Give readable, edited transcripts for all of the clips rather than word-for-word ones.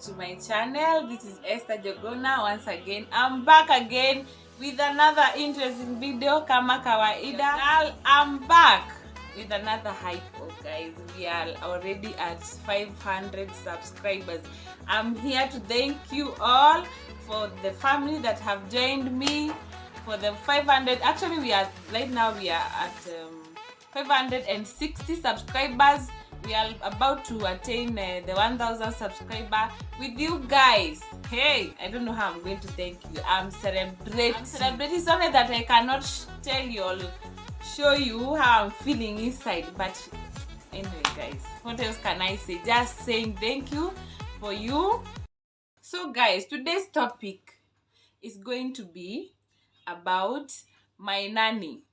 to my channel. This is Esther Jogona. Once again, I'm back again with another interesting video. Kama kawaida, now I'm back with another hype. Guys, we are already at 500 subscribers. I'm here to thank you all for the family that have joined me for the 500. Actually, we are right now we are at 560 subscribers. We are about to attain the 1000 subscriber with you guys. Hey, I don't know how I'm going to thank you. I'm celebrating. It's only that I cannot tell you or show you how I'm feeling inside. But anyway, guys, what else can I say? Just saying thank you for you. So guys, today's topic is going to be about my nanny.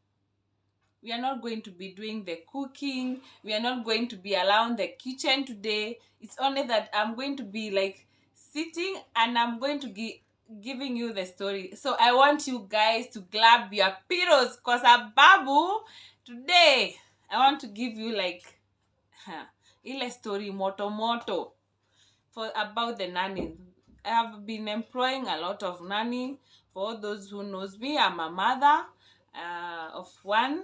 We are not going to be doing the cooking. We are not going to be around the kitchen today. It's only that I'm going to be like sitting and I'm going to be giving you the story. So I want you guys to grab your pillows because Babu, today I want to give you like ile story moto for about the nanny. I have been employing a lot of nanny. For those who knows me, I'm a mother of one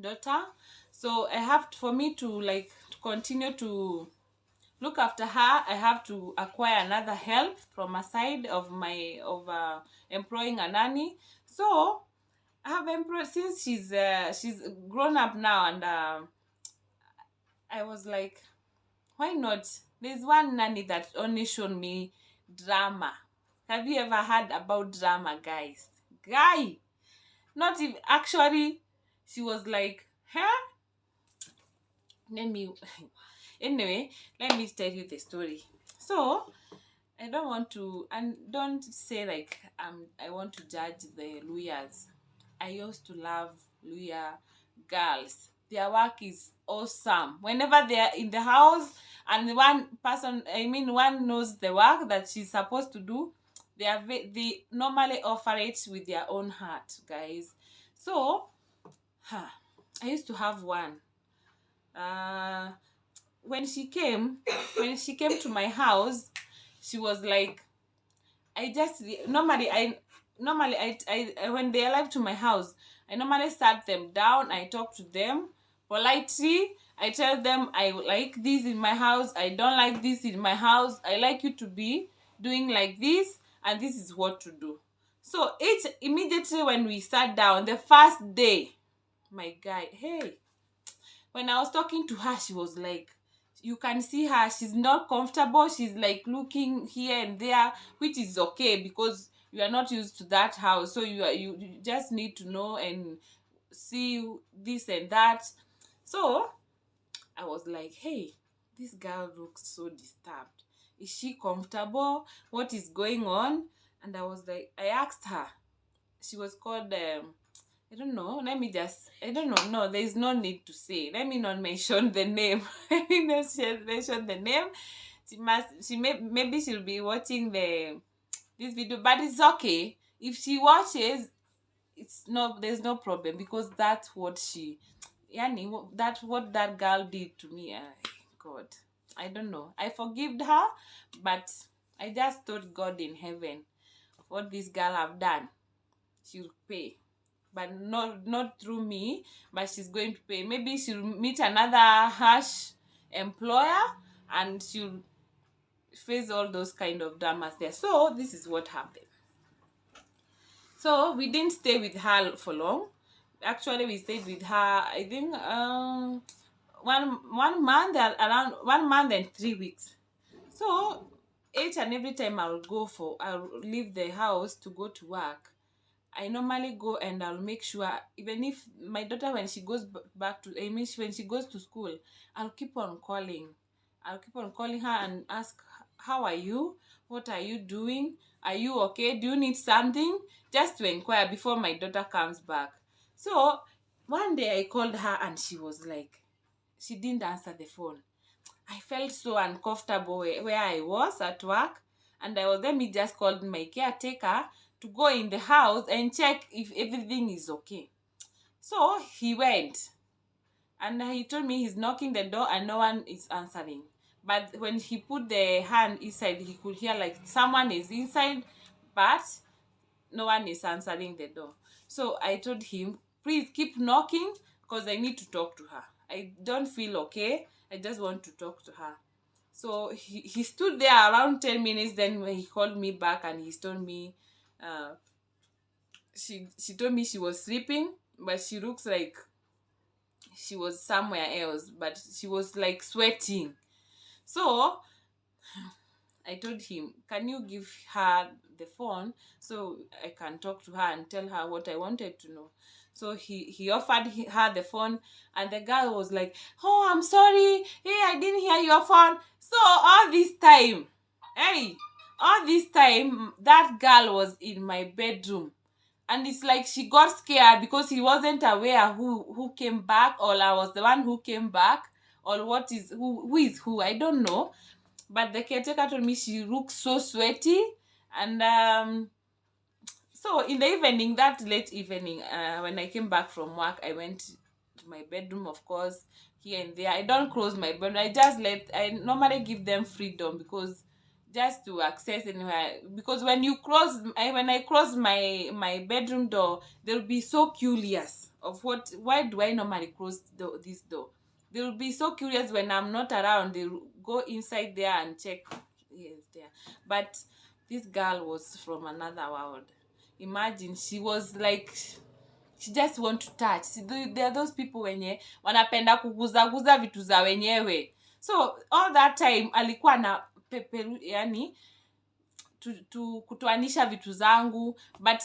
daughter, so I have to, for me to like to continue to look after her, I have to acquire another help from a side of my employing a nanny. So I have employed since she's grown up now, and I was like, why not? There's one nanny that only shown me drama. Have you ever heard about drama, guys? Guy, not even actually. She was like, huh? Anyway, let me tell you the story. So I don't want to, and don't say like I want to judge the lawyers. I used to love lawyer girls. Their work is awesome. Whenever they are in the house and one knows the work that she's supposed to do, they normally offer it with their own heart, guys. So I used to have one. When she came to my house, she was like, normally I when they arrive to my house, I normally sat them down, I talk to them politely, I tell them I like this in my house, I don't like this in my house, I like you to be doing like this, and this is what to do. So it's immediately when we sat down the first day, my guy, hey, when I was talking to her, she was like, you can see her, she's not comfortable, she's like looking here and there, which is okay because you are not used to that house, so you just need to know and see this and that. So I was like, hey, this girl looks so disturbed. Is she comfortable? What is going on? And I was like, I asked her. She was called I don't know. Let me just. I don't know. No, there is no need to say. Let me not mention the name. Let me not mention the name. Maybe she'll be watching this video, but it's okay if she watches. It's no. There's no problem because that's what that's what that girl did to me. God, I don't know. I forgived her, but I just told God in heaven, what this girl have done, she'll pay. But not through me, but she's going to pay. Maybe she'll meet another harsh employer and she'll face all those kind of dramas there. So this is what happened. So we didn't stay with her for long. Actually, we stayed with her, I think one month, around 1 month and 3 weeks. So each and every time I'll leave the house to go to work, I normally go and I'll make sure, even if my daughter, when she goes back to, when she goes to school, I'll keep on calling. I'll keep on calling her and ask, how are you? What are you doing? Are you okay? Do you need something? Just to inquire before my daughter comes back. So one day I called her and she was like, she didn't answer the phone. I felt so uncomfortable where I was at work, and let me just call my caretaker to go in the house and check if everything is okay. So he went and he told me he's knocking the door and no one is answering. But when he put the hand inside, he could hear like someone is inside, but no one is answering the door. So I told him, please keep knocking because I need to talk to her. I don't feel okay. I just want to talk to her. So he stood there around 10 minutes. Then when he called me back and he told me, uh, she told me she was sleeping, but she looks like she was somewhere else, but she was like sweating. So I told him, can you give her the phone so I can talk to her and tell her what I wanted to know? So he offered her the phone, and the girl was like, oh, I'm sorry. Hey, I didn't hear your phone. So hey, all this time, that girl was in my bedroom. And it's like she got scared because he wasn't aware who came back, or I was the one who came back, or what is who is who. I don't know. But the caretaker told me she looks so sweaty. And so in the evening, that late evening, when I came back from work, I went to my bedroom, of course, here and there. I don't close my bedroom. I normally give them freedom, because just to access anywhere. Because when I close my bedroom door, they'll be so curious of why do I normally close this door. They'll be so curious when I'm not around. They'll go inside there and check here and there. But this girl was from another world. Imagine, she was like, she just want to touch. See, there are those people wenye wanapenda kuguzaguza vitu za wenyewe. So all that time alikuwa na peperu, yani kutoanisha vitu zangu. But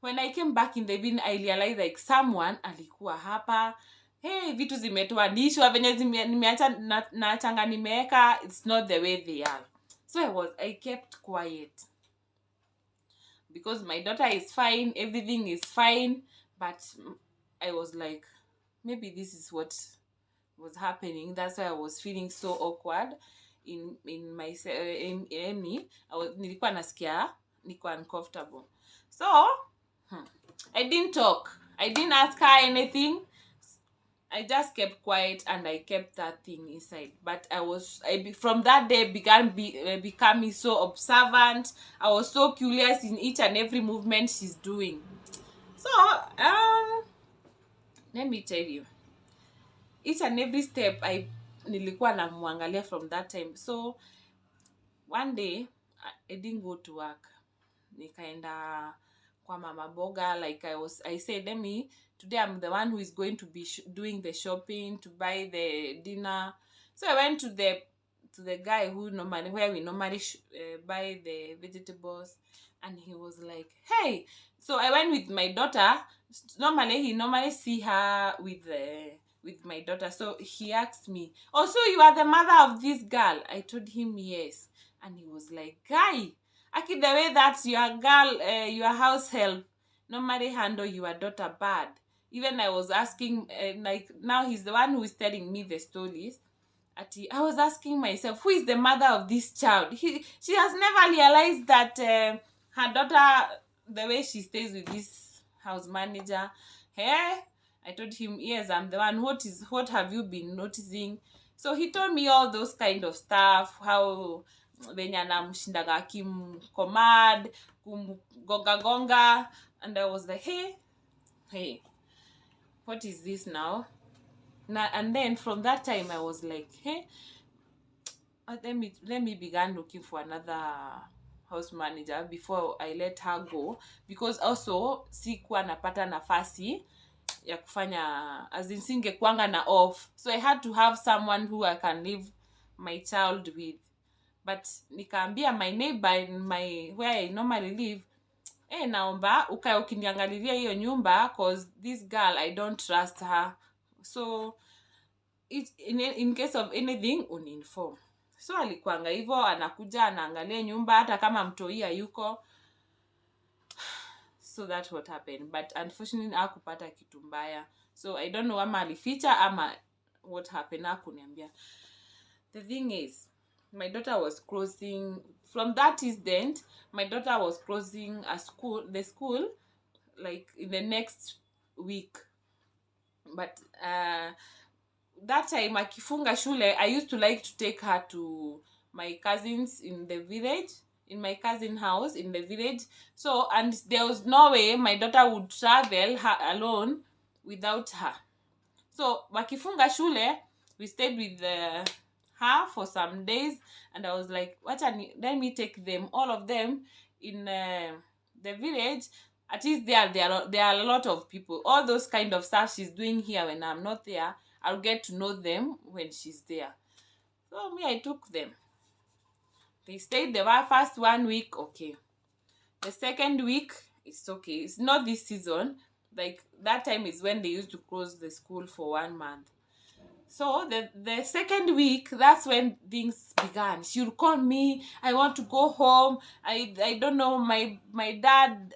when I came back in the evening, I realized like someone alikuwa hapa. Hey, vitu zimetoanishwa venye nimeacha na changa nimeweka, it's not the way they are. So I kept quiet, because my daughter is fine, everything is fine. But I was like, maybe this is what was happening. That's why I was feeling so awkward in my in me. Nilikuwa nasikia niko uncomfortable. So I didn't talk, I didn't ask her anything. I just kept quiet and I kept that thing inside. But from that day began becoming so observant. I was so curious in each and every movement she's doing. So let me tell you, each and every step nilikuwa namwangalia from that time. So one day I didn't go to work. Nikaenda kwa mama boga. Like I said, today I'm the one who is going to be doing the shopping, to buy the dinner. So I went to the guy where we normally buy the vegetables, and he was like, hey. So I went with my daughter. He normally see her with my daughter. So he asked me, oh, so you are the mother of this girl? I told him yes. And he was like, guy, Aki, the way that your girl, your house help normally handle your daughter bad. Even I was asking, like now he's the one who is telling me the stories. I was asking myself, who is the mother of this child? She has never realized that her daughter, the way she stays with this house manager. Hey, I told him, yes, I'm the one. What have you been noticing? So he told me all those kind of stuff, how venye anamshindaga akimcommand, kumgonga, and I was like, hey, what is this now? And then from that time I was like, hey, let me begin looking for another house manager before I let her go, because also sikuwa napata nafasi ya kufanya, as in singekuanga na off, so I had to have someone who I can leave my child with. But nikaambia my neighbor in where I normally live, naomba ukae ukiniangalilia hiyo nyumba, cause this girl I don't trust her, so in case of anything uninform. So alikuanga hivyo, anakuja anaangalia nyumba hata kama mtoi hayuko. So that's what happened, but unfortunately hakupata kitu mbaya. So I don't know ama alificha ama what happened, hakuniambia. The thing is, my daughter was closing from that incident. My daughter was closing the school like in the next week. But that time akifunga shule, I used to like to take her to my cousins in the village, in my cousin house in the village. So, and there was no way my daughter would travel her alone without her. So wakifunga shule, we stayed with her for some days, and I was like, let me take them, all of them, in the village. At least there are a lot of people. All those kind of stuff she's doing here when I'm not there, I'll get to know them when she's there. So me, I took them. They stayed the first 1 week, okay. The second week, it's okay. It's not this season. Like that time is when they used to close the school for 1 month. So the second week, that's when things began. She would call me, I want to go home. I don't know, my dad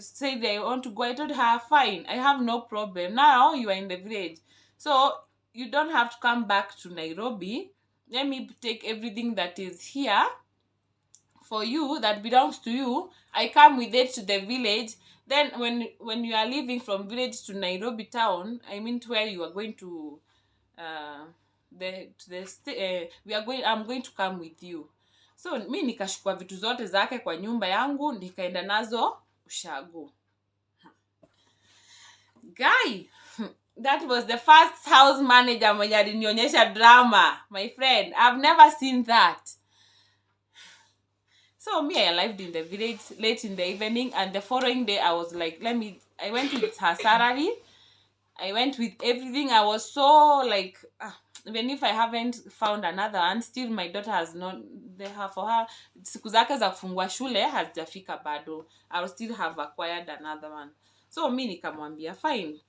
said I want to go. I told her, fine, I have no problem. Now you are in the village, so you don't have to come back to Nairobi. Let me take everything that is here for you, that belongs to you. I come with it to the village. Then when you are leaving from village to Nairobi town, I mean to where you are going to, I'm going to come with you. So mi nikashukua vitu zote zake kwa nyumba yangu, nikaenda nazo ushago. Guy, that was the first house manager mwenye alinionyesha drama, my friend. I've never seen that. So me, I arrived in the village late in the evening, and the following day I was like, I went with her salary. I went with everything. I was so like, even if I haven't found another one, still my daughter has not, for her, siku zake za kufungua shule hazijafika bado. I will still have acquired another one. So mi nikamwambia, fine,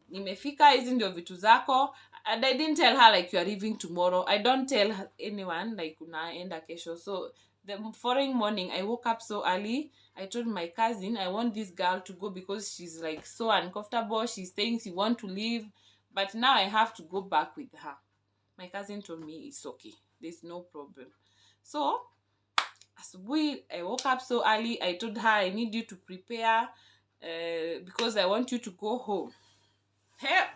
nimefika, hizi ndio vitu zako. And I didn't tell her like you are leaving tomorrow. I don't tell anyone like unaenda kesho. So the following morning, I woke up so early. I told my cousin, I want this girl to go because she's like so uncomfortable. She's saying she want to leave, but now I have to go back with her. My cousin told me it's okay, there's no problem. So asubuhi, I woke up so early. I told her, I need you to prepare because I want you to go home. Hey,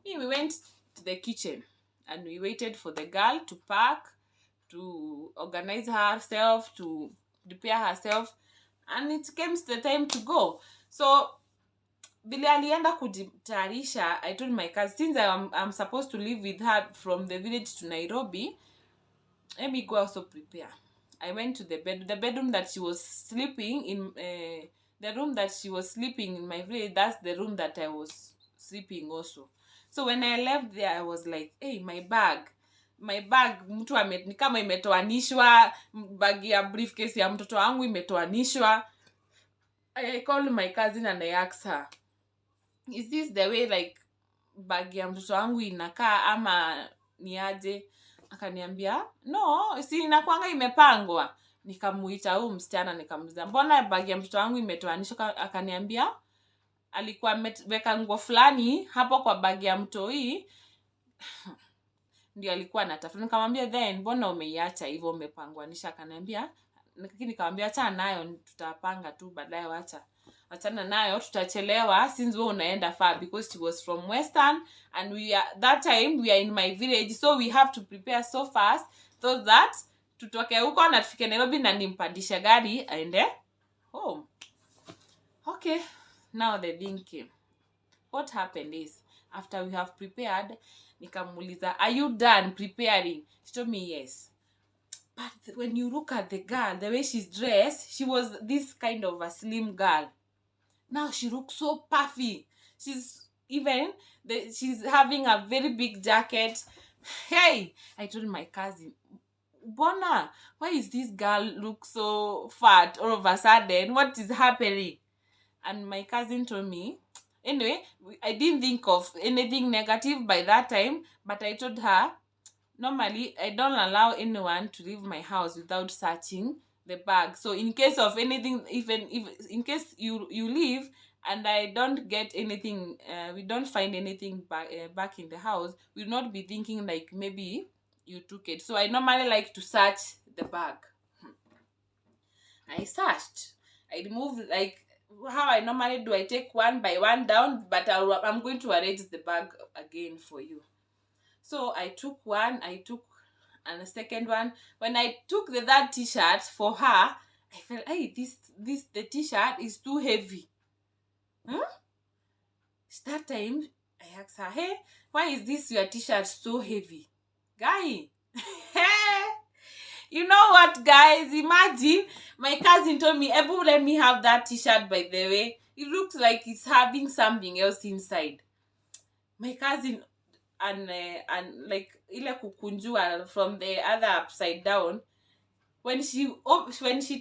we went to the kitchen and we waited for the girl to pack, to organize herself, to prepare herself, and it came to the time to go. So vile alienda kujitayarisha, I told my cousin, since I'm supposed to live with her from the village to Nairobi, let me go also prepare. I went to the bedroom that she was sleeping in, the room that she was sleeping in my village, that's the room that I was sleeping also. So when I left there, I was like, hey, my bag, mtu ni kama imetoanishwa, bag ya briefcase ya mtoto wangu imetoanishwa. I called my cousin and I asked her, is this the way like bag ya mtoto wangu inakaa ama ni aje? Akaniambia, no, si inakuanga imepangwa. Nikamuita huyu msichana nikamuuliza, mbona bag ya mtoto wangu imetoanishwa? Akaniambia alikuwa ameweka nguo fulani hapo kwa bag ya mtoi, ndio alikuwa anatafuta. Nikamwambia, then mbona umeiacha hivyo umepangwanisha? Akaniambia, nikamwambia achana nayo, tutapanga tu baadaye, achana nayo, tutachelewa since wewe unaenda far, because she was from Western and that time we are in my village, so we have to prepare so fast so that tutoke huko na tufike Nairobi na nimpandishe gari aende home. Okay, now the thing came. What happened is, after we have prepared, nikamuuliza, are you done preparing? She told me yes. But when you look at the girl, the way she's dressed, she was this kind of a slim girl. Now she looks so puffy. She's having a very big jacket. Hey, I told my cousin, Bona, why is this girl look so fat all of a sudden? What is happening? And my cousin told me, anyway, I didn't think of anything negative by that time, but I told her, normally I don't allow anyone to leave my house without searching the bag. So in case of anything, even if in case you leave and I don't get anything, we don't find anything back in the house, we'll not be thinking like maybe you took it. So I normally like to search the bag. I searched. I removed, like how I normally do. I take one by one down, but I'm going to arrange the bag again for you. So I took one, I took and the second one. When I took the third t-shirt for her, I felt, hey, the t-shirt is too heavy. That time I asked her, hey, why is this your t-shirt so heavy? Guy. You know what, guys? Imagine my cousin told me, Ebu, let me have that t-shirt, by the way. It looks like it's having something else inside. My cousin and like ile kukunjua from the other upside down, when she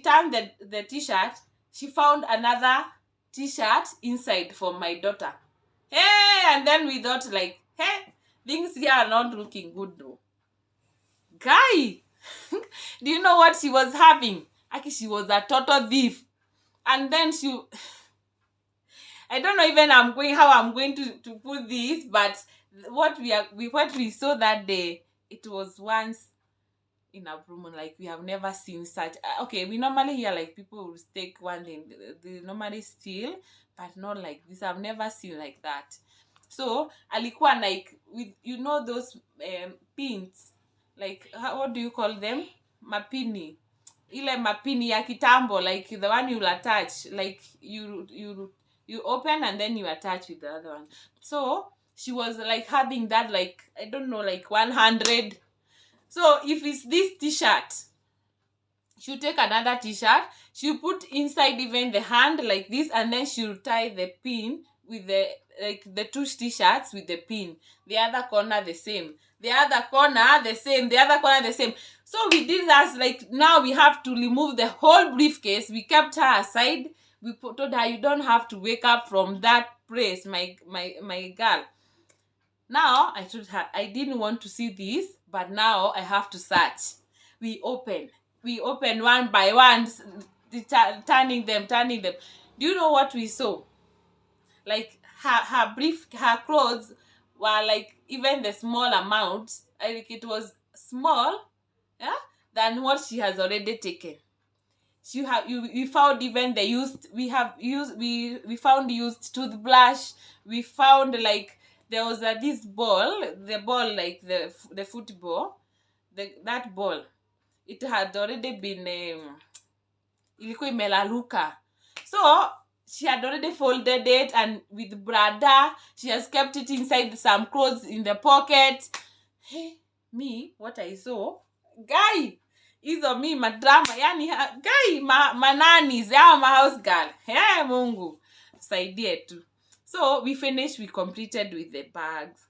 turned the t-shirt, she found another t-shirt inside for my daughter. Hey, and then we thought like, hey, things here are not looking good though. Guy, do you know what she was having? Actually, she was a total thief. And then I don't know even how I'm going to put this, but what we saw that day, it was once in a blue moon. Like, we have never seen such. Okay, we normally hear like people will take one thing, they normally steal, but not like this. I've never seen like that. So alikuwa like, with, you know, those pins, like, what do you call them? Mapini. Ile mapini ya kitambo, like the one you'll attach, like you open and then you attach with the other one. So she was like having that, like, I don't know, like 100. So if it's this t-shirt, she'll take another t-shirt, she'll put inside even the hand like this, and then she'll tie the pin with the two t-shirts with the pin. The other corner the same. The other corner the same. The other corner the same. So we did that. Like, now we have to remove the whole briefcase. We kept her aside. We told her, you don't have to wake up from that place, my girl. Now I told her I didn't want to see this, but now I have to search. We open one by one, turning them. Do you know what we saw? Like, her clothes were like even the small amount, like it was small, yeah, than what she has already taken. We found even the used, we found used toothbrush. We found, like, there was this ball, the ball, like the football, that ball, it had already been ilikuwa imelaluka. So she had already folded it, and with brada she has kept it inside some clothes in the pocket. Hey, me, what I saw, guy, hizo mi madrama, yani guy, mananis ya house girl. Hey, Mungu saidie tu. So we finished, we completed with the bags,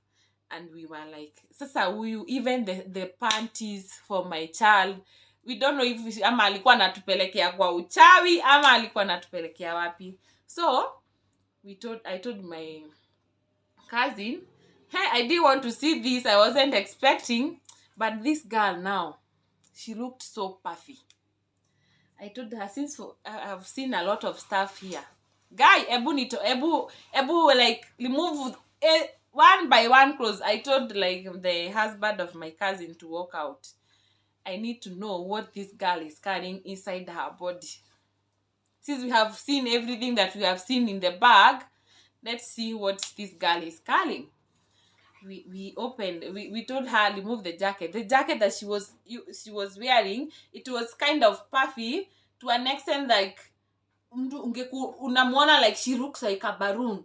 and we were like, sasa huyu, even the panties for my child, we don't know if ama alikuwa anatupelekea kwa uchawi ama alikuwa anatupelekea wapi. So I told my cousin, hey, I didn't want to see this, I wasn't expecting, but this girl now, she looked so puffy. I told her, since I've seen a lot of stuff here, guy, ebu like remove one by one clothes. I told, like, the husband of my cousin to walk out. I need to know what this girl is carrying inside her body. Since we have seen everything that we have seen in the bag, let's see what this girl is carrying. We opened, we told her, remove the jacket. The jacket that she was wearing, it was kind of puffy to an extent, like, unamwona like she looks like a balloon.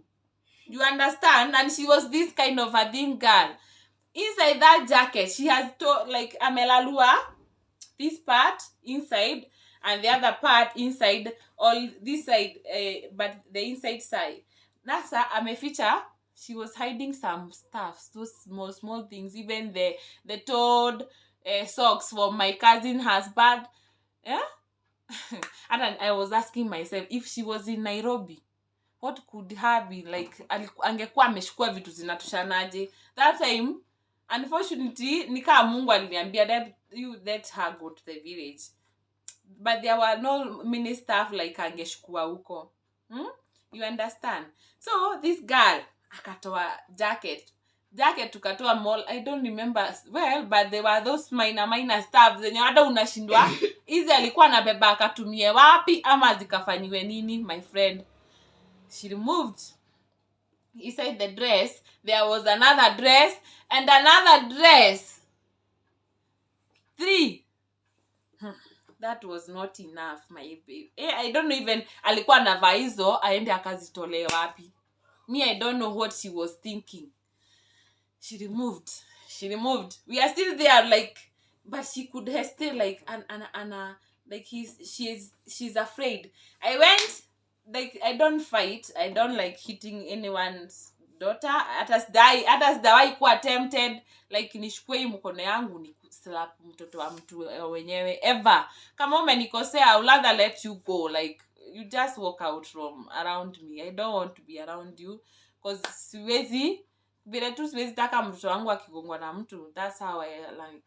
You understand? And she was this kind of a thin girl. Inside that jacket, she has like amelalua this part inside and the other part inside, all this side, but the inside side. Nasa ameficha, she was hiding some stuff, those small things, even the toad socks for my cousin husband. Yeah. And I was asking myself, if she was in Nairobi, what could her be like? Angekuwa ameshukua vitu zinatoshanaje that time. Unfortunately, nika Mungu aliniambia that you let her go to the village, but there were no mini stuff like angeshukua huko. You understand? So this girl akatoa jacket tukatoa mall, I don't remember well, but there were those minor stuff zenye hata unashindwa hizi alikuwa anabeba akatumie wapi ama zikafanyiwe nini. My friend, she removed inside the dress there was another dress and another dress. 3. That was not enough, my baby. I don't know even alikuwa anavaa hizo aende akazitolee wapi. Me, I don't know what she was thinking. She removed. We are still there, like, but she could have still like like she's afraid. I went, like, I don't fight. I don't like hitting anyone's daughter. Hata sijawahi kuwa tempted like nishukue hii mkono yangu ni slap mtoto wa mtu wenyewe ever. Kama umenikosea, I would rather let you go, like you just walk out from around me. I don't want to be around you because siwezi vile tu siwezi taka mtoto wangu akigongwa na mtu. That's how I like.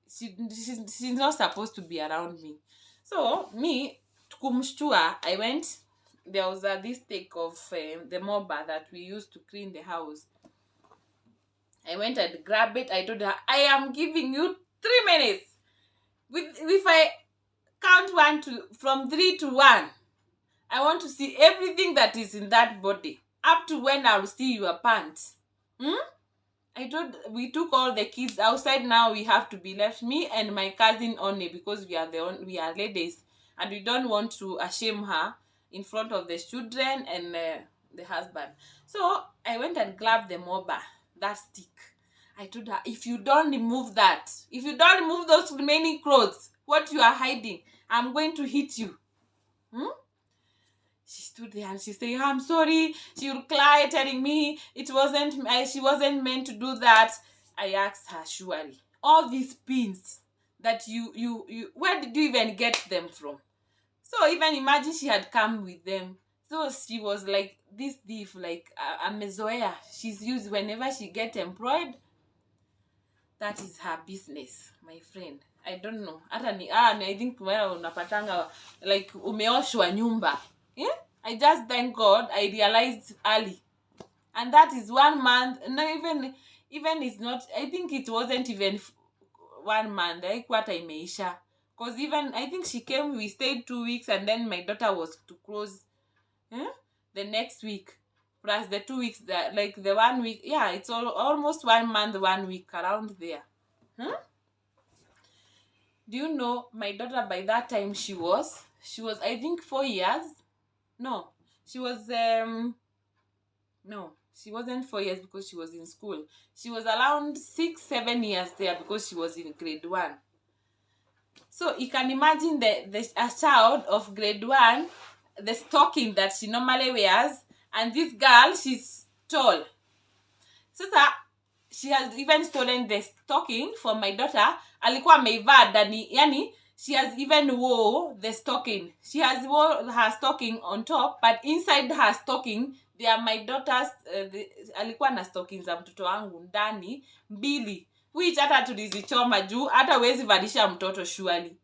She's not supposed to be around me. So me, kumshtua, I went. There was this stick of the mopper that we used to clean the house. I went and grabbed it. I told her, I am giving you 3 minutes. If I count from 3 to 1, I want to see everything that is in that body. Up to when I will see your pants. We took all the kids outside. Now we have to be left, me and my cousin only, because we are ladies and we don't want to shame her in front of the children and the husband. So I went and grabbed the mopper, that stick. I told her, if you don't remove that, if you don't remove those remaining clothes, what you are hiding, I'm going to hit you. She stood there and she said, I'm sorry. She will cry, telling me she wasn't meant to do that. I asked her, surely, all these pins that you where did you even get them from? So even imagine she had come with them. So she was like this thief, like a mezoea. She's used whenever she get employed. That is her business, my friend. I don't know. I think unapatanga like umeoshwa nyumba. Yeah? I just thank God I realized early. And that is 1 month. No, even it's not, I think it wasn't even 1 month. Haikuwa imeisha. Because even, I think she came, we stayed 2 weeks, and then my daughter was to close the next week. Plus the 2 weeks, like the 1 week. Yeah, it's almost 1 month, 1 week, around there. Do you know, my daughter by that time, she was I think 4 years. No, she was no, she wasn't 4 years because she was in school. She was around 6-7 years there because she was in grade 1. So you can imagine a child of grade 1, the stocking that she normally wears, and this girl, she's tall. So she has even stolen the stocking from my daughter. Alikuwa ameivaa ndani, yani she has even wore the stocking. She has wore her stocking on top, but inside her stocking they are my daughter's. Alikuwa na stocking za mtoto wangu ndani 2, which hata tulizichoma juu hata huwezi valisha mtoto surely.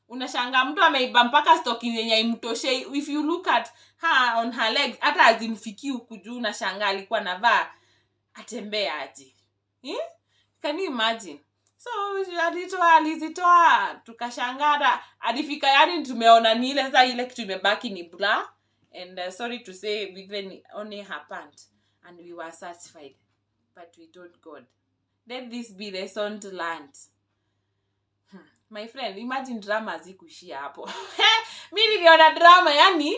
Unashanga mtu ameiba mpaka stocking yenye imtoshe. If you look at her on her legs, hata azimfiki huku juu, unashanga alikuwa navaa atembea aje. Can you imagine? So alizitoa tukashangara, alifika yani tumeona ni ile sasa ile kitu imebaki ni bra, and sorry to say even only her pant, and we were satisfied, but we told God, let this be lesson learned. My friend, imagine drama zikuishia hapo. Mimi niliona drama, yani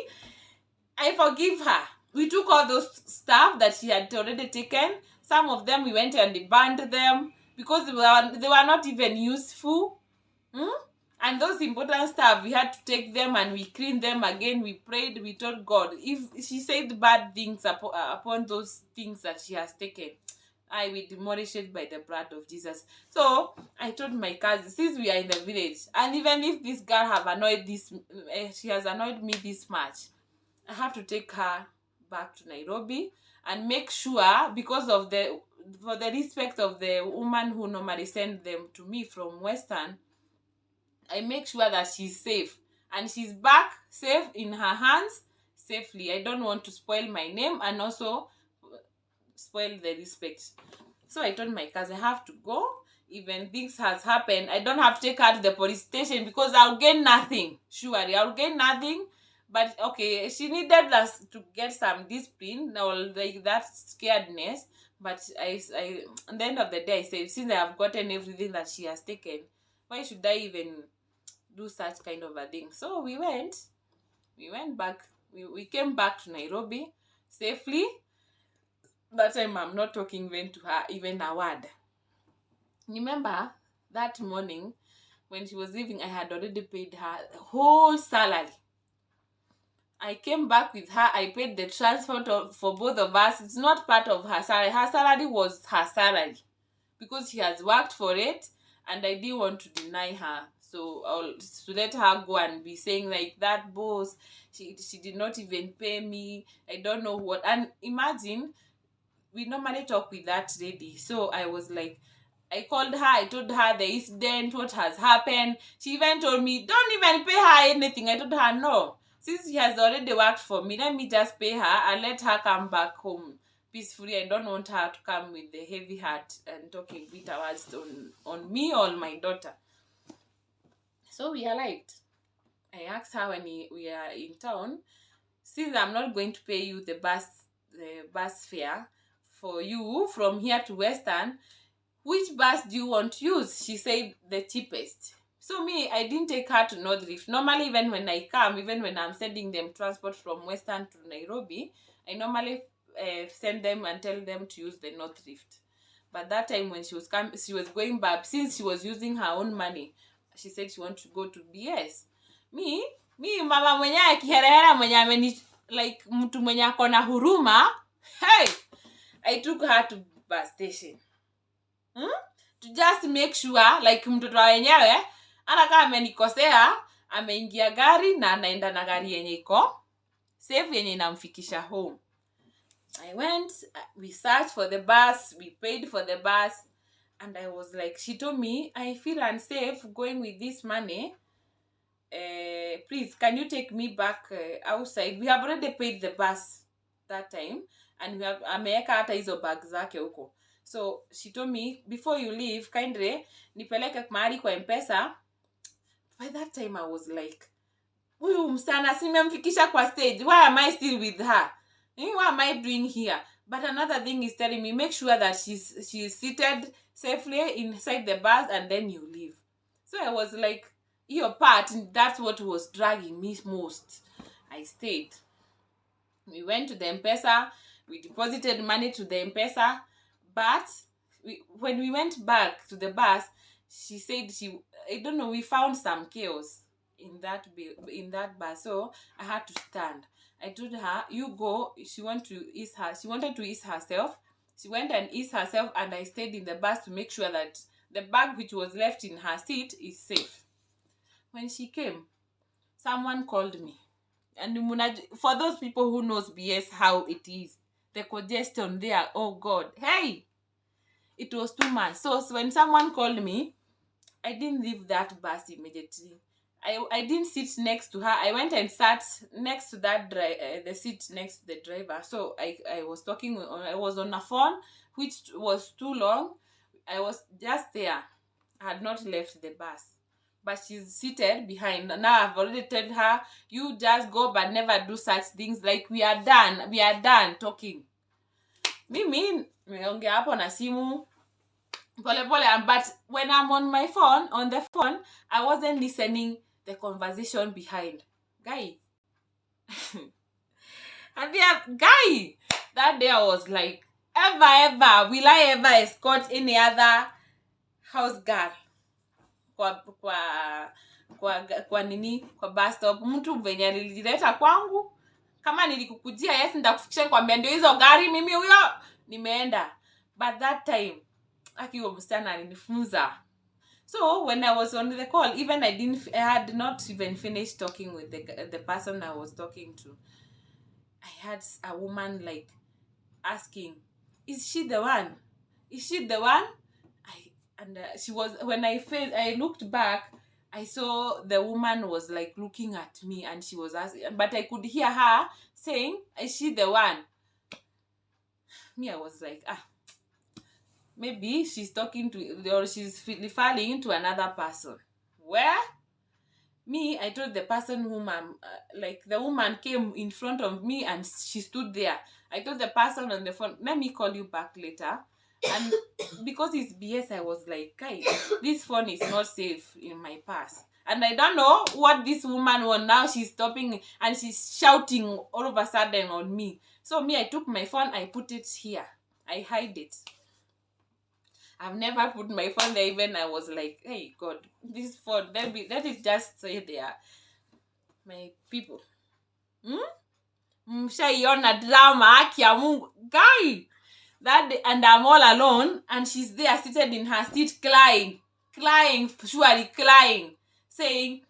I forgive her. We took all those stuff that she had already taken. Some of them we went and burned them because they were not even useful. And those important stuff, we had to take them and we cleaned them again. We prayed, we told God, if she said bad things upon those things that she has taken, I will demolish it by the blood of Jesus. So I told my cousin, since we are in the village, and even if this girl she has annoyed me this much, I have to take her back to Nairobi and make sure, because of for the respect of the woman who normally send them to me from Western, I make sure that she's safe and she's back safe in her hands safely. I don't want to spoil my name and also spoil the respect. So I told my cousin, I have to go. Even things has happened, I don't have to take her to the police station because I'll gain nothing. Surely I'll gain nothing, But okay, she needed us to get some discipline or like that scaredness. But I at the end of the day, I said, since I have gotten everything that she has taken, why should I even do such kind of a thing? So we went back, we came back to Nairobi safely. That time I'm not talking even to her even a word. Remember that morning when she was leaving, I had already paid her whole salary. I came back with her. I paid the transport for both of us. It's not part of her salary. Her salary was her salary because she has worked for it, and I didn't want to deny her. So I'll to let her go and be saying like that, boss. She did not even pay me. I don't know what. And imagine, we normally talk with that lady. So I was like, I called her, I told her the incident, what has happened. She even told me, don't even pay her anything. I told her, no. Since she has already worked for me, let me just pay her and let her come back home peacefully. I don't want her to come with the heavy heart and talking bitter words on me or my daughter. So we arrived. I asked her when we are in town, since I'm not going to pay you the bus fare for you from here to Western, which bus do you want to use? She said the cheapest. So me, I didn't take her to North Rift. Normally, even when I come, even when I'm sending them transport from Western to Nairobi, I normally send them and tell them to use the North Rift. But that time when she was going back, since she was using her own money, she said she wanted to go to BS. Me mama mwenye kiherehera mwenye ameni like mtu mwenye akona huruma. Hey, I took her to bus station. To just make sure like mtoto wenyewe hata kama amenikosea, ameingia gari na anaenda na gari yenye iko safe, yenye inamfikisha home. I went, we searched for the bus, we paid for the bus, and I was like, she told me, I feel unsafe going with this money. Please, can you take me back outside? We have already paid the bus that time, and we have ameweka hata hizo bag zake huko. So she told me, before you leave, kindly nipeleke mahali kwa M-Pesa. By that time I was like, huyu msichana simemfikisha kwa stage, why am I still with her? What am I doing here? But another thing is telling me, make sure that she's seated safely inside the bus and then you leave. So I was like, your part, that's what was dragging me most. I stayed. We went to the M-Pesa, we deposited money to the M-Pesa, but when we went back to the bus, she said I don't know, we found some chaos in that bus, so I had to stand. I told her, you go. She wanted to ease herself. She went and eased herself, and I stayed in the bus to make sure that the bag which was left in her seat is safe. When she came, someone called me. And for those people who knows BS how it is, the congestion there, oh God, hey, it was too much. So when someone called me, I didn't leave that bus immediately. I didn't sit next to her. I went and sat next to the seat next to the driver. So I was talking. I was on a phone, which was too long. I was just there. I had not left the bus, but she's seated behind. Now I've already told her, you just go, but never do such things. Like we are done talking. Mimi nimeongea hapo na simu pole, but when I'm on the phone, I wasn't listening the conversation behind. Guy. Guy, that day I was like, ever will I ever escort any other house girl kwa nini kwa bus stop? Mtu venye alilileta kwangu, kama nilikukujia, yes, nitakufikisha kwambia ndio hizo gari, mimi huyo nimeenda. But that time akiwa msichana alinifunza. So when I was on the call, even I had not even finished talking with the person I was talking to. I had a woman like asking, is she the one? She was, when I looked back, I saw the woman was like looking at me, and she was asking, but I could hear her saying, is she the one? Me, I was like, maybe she's talking to, or she's referring to another person. Where? Me, I told the person whom I'm like, the woman came in front of me and she stood there. I told the person on the phone, let me call you back later. And because it's BS, I was like, guys, this phone is not safe in my purse. And I don't know what this woman was. Now she's stopping and she's shouting all of a sudden on me. So me, I took my phone, I put it here. I hide it. I've never put my phone there. Even I was like, hey God, this phone, let it just stay there. My people. Mshaiona drama, haki ya Mungu. Guy! That day, and I'm all alone, and she's there seated in her seat crying, surely crying, saying,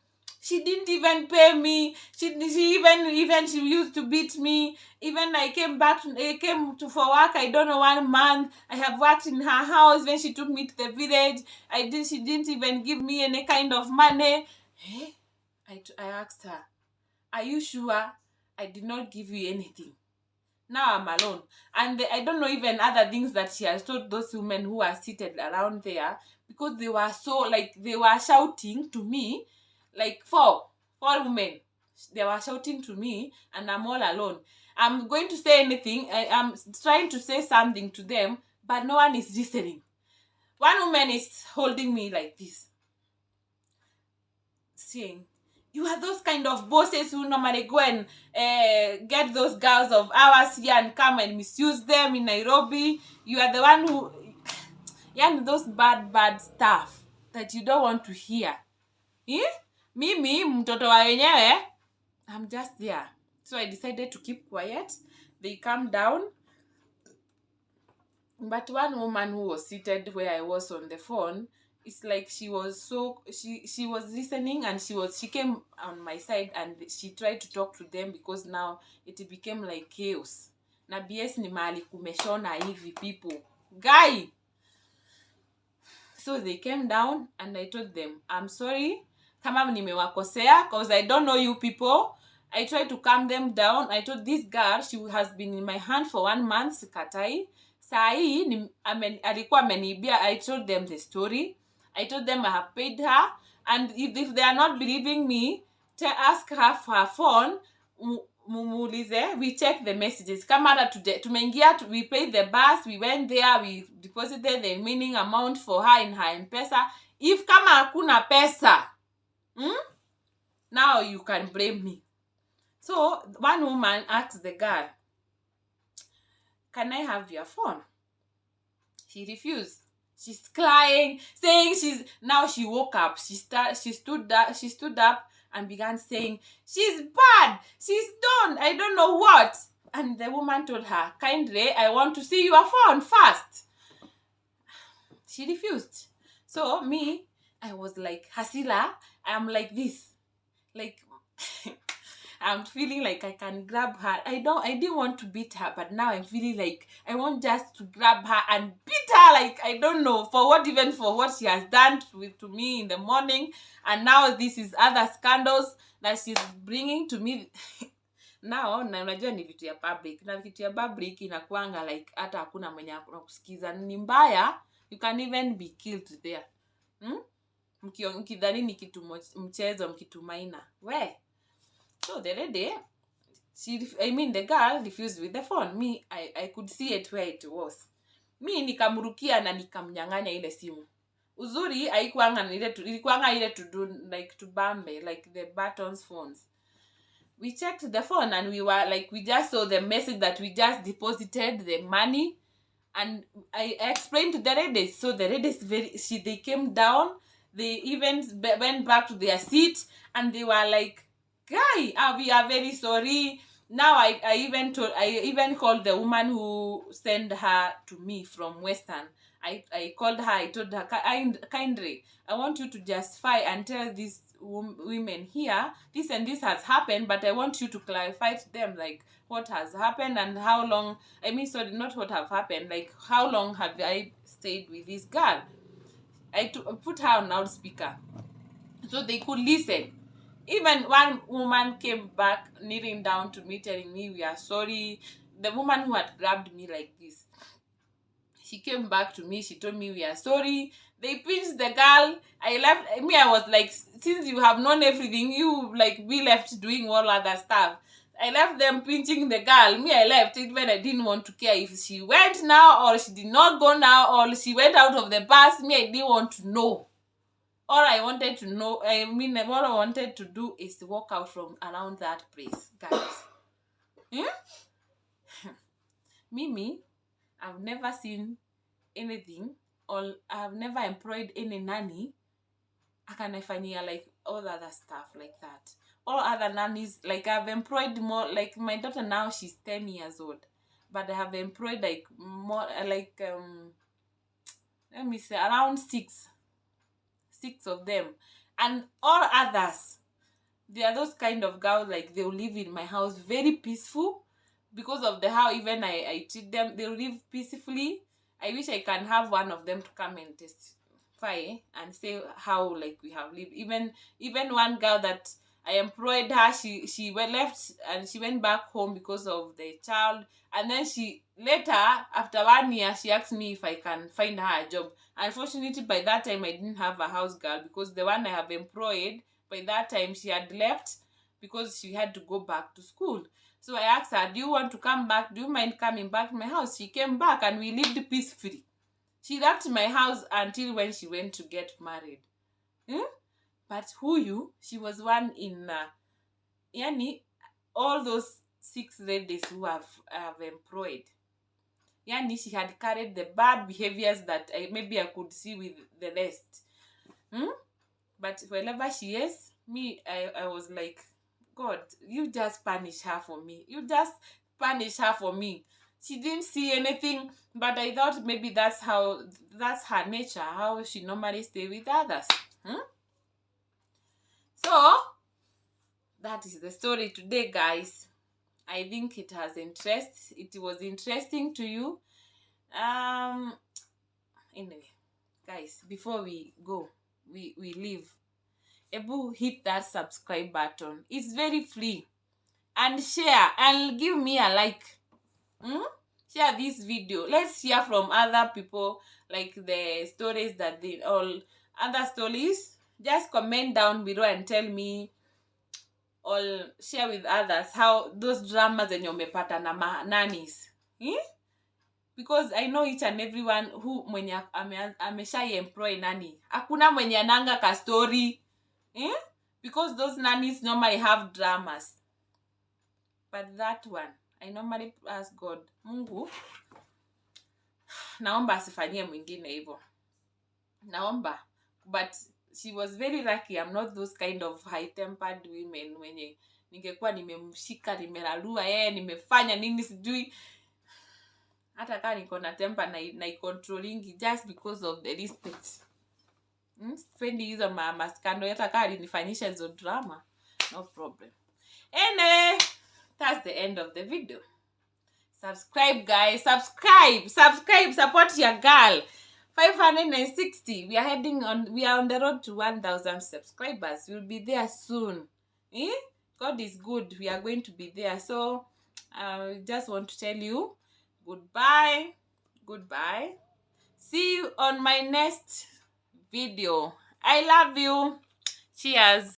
she didn't even pay me. She used to beat me. Even I came for work. I don't know, 1 month. I have worked in her house. When she took me to the village, she didn't even give me any kind of money. Hey, I asked her, are you sure I did not give you anything? Now I'm alone. And I don't know even other things that she has told those women who are seated around there, because they were so, like, they were shouting to me, like four women. They were shouting to me and I'm all alone. I'm going to say anything. I'm trying to say something to them, but no one is listening. One woman is holding me like this, saying, you are those kind of bosses who normally go and get those girls of ours here and come and misuse them in Nairobi. You are the one who, those bad stuff that you don't want to hear. Mimi, mtoto wa wenyewe, I'm just there. So I decided to keep quiet. They calmed down. But one woman who was seated where I was on the phone, it's like she was listening, and she came on my side and she tried to talk to them, because now it became like chaos. Na BS ni mahali kumeshona hivi people. Guy! So they came down and I told them, I'm sorry kama nimewakosea, because I don't know you people. I tried to calm them down. I told this girl, she has been in my hand for 1 month, sikatai. Sahi alikuwa amenibia. I told them the story. I told them I have paid her, and if they are not believing me, ask her for her phone. Mumulize, we check the messages. Kama tumeingia, we paid the bus, we went there, we deposited the remaining amount for her in her M-Pesa. If kama hakuna pesa, now you can blame me. So one woman asked the girl, can I have your phone? She refused. She's crying, saying she woke up. She stood up and began saying, she's bad, she's done, I don't know what. And the woman told her, kindly, I want to see your phone first. She refused. So me, I was like, Hasila, I'm like this. Like, I'm feeling like I can grab her. I didn't want to beat her, but now I'm feeling like I want just to grab her and beat her. Like, I don't know for what she has done to me in the morning, and now this is other scandals that she's bringing to me. Now na unajua ni vitu ya public, na vitu ya public inakuanga like hata hakuna mwenye anakusikiza. Ni mbaya, you can even be killed there. Mkidhani ni kitu mchezo, mkitumaina we. So the lady, the girl refused with the phone. Me, I could see it where it was. Me nikamurukia na nikamnyang'anya ile simu. Uzuri haikuanga ile to do like to bambe, like the buttons phones. We checked the phone and we were like, we just saw the message that we just deposited the money, and I explained to the ladies. So the ladies they came down, they even went back to their seat, and they were like, guy, we are very sorry. Now I even called the woman who sent her to me from Western. I called her. I told her, kindly, I want you to justify and tell these women here, this and this has happened, but I want you to clarify to them like what has happened and how long. Sorry, not what have happened, like how long have I stayed with this girl. I put her on loudspeaker so they could listen. Even one woman came back kneeling down to me, telling me we are sorry. The woman who had grabbed me like this, She came back to me. She told me we are sorry. They pinched the girl. I left. Me, I was like, since you have known everything, you like be left doing all other stuff. I left them pinching the girl. Me, I left it when I didn't want to care if she went now or she did not go now or she went out of the bus. Me, I didn't want to know. All I wanted to know, all I wanted to do is to walk out from around that place, guys. Mimi, I've never seen anything, or I've never employed any nanny akanifanyia like all other stuff like that. All other nannies, like I've employed more, like my daughter now, she's 10 years old, but I have employed like more, like let me say around six of them, and all others, they are those kind of girls, like they'll live in my house very peaceful because of the how even I treat them. They'll live peacefully. I wish I can have one of them to come and testify and say how like we have lived. Even one girl that I employed her, she went left and she went back home because of the child, and then she later after 1 year she asked me if I can find her a job. Unfortunately, by that time I didn't have a house girl because the one I have employed, by that time she had left because she had to go back to school. So I asked her, do you want to come back? Do you mind coming back to my house? She came back and we lived peacefully. She left my house until when she went to get married. But she was one in yani all those 6 ladies who have employed. Yani she had carried the bad behaviors that maybe I could see with the rest. But wherever she is, I was like, God, you just punish her for me. You just punish her for me. She didn't see anything, but I thought maybe that's her nature, how she normally stay with others. So that is the story today, guys. I think it was interesting to you. Anyway, guys, before we go, we leave, Ebu, hit that subscribe button. It's very free. And share and give me a like. Share this video. Let's hear from other people, like the stories that they all other stories. Just comment down below and tell me, or share with others how those dramas zenye umepata na nannies. Because I know each and everyone who mwenye ameshai employ nanny. Hakuna mwenye ananga ka story. Because those nannies normally have dramas. But that one, I normally ask God, Mungu, naomba asifanyie mwingine hivyo. Naomba. But she was very lucky. I'm not those kind of high-tempered women wenye ningekuwa nimemshika, nimelalua yeye, nimefanya nini sijui. Hata kama niko na temper na controlling just because of the respect. Spendi hizo maskando, hata kama alinifanyisha hizo drama, no problem. Anyway, that's the end of the video. Subscribe, guys. Subscribe. Support your girl. 560. We are on the road to 1,000 subscribers. We'll be there soon. God is good. We are going to be there. So I just want to tell you goodbye. See you on my next video. I love you. Cheers.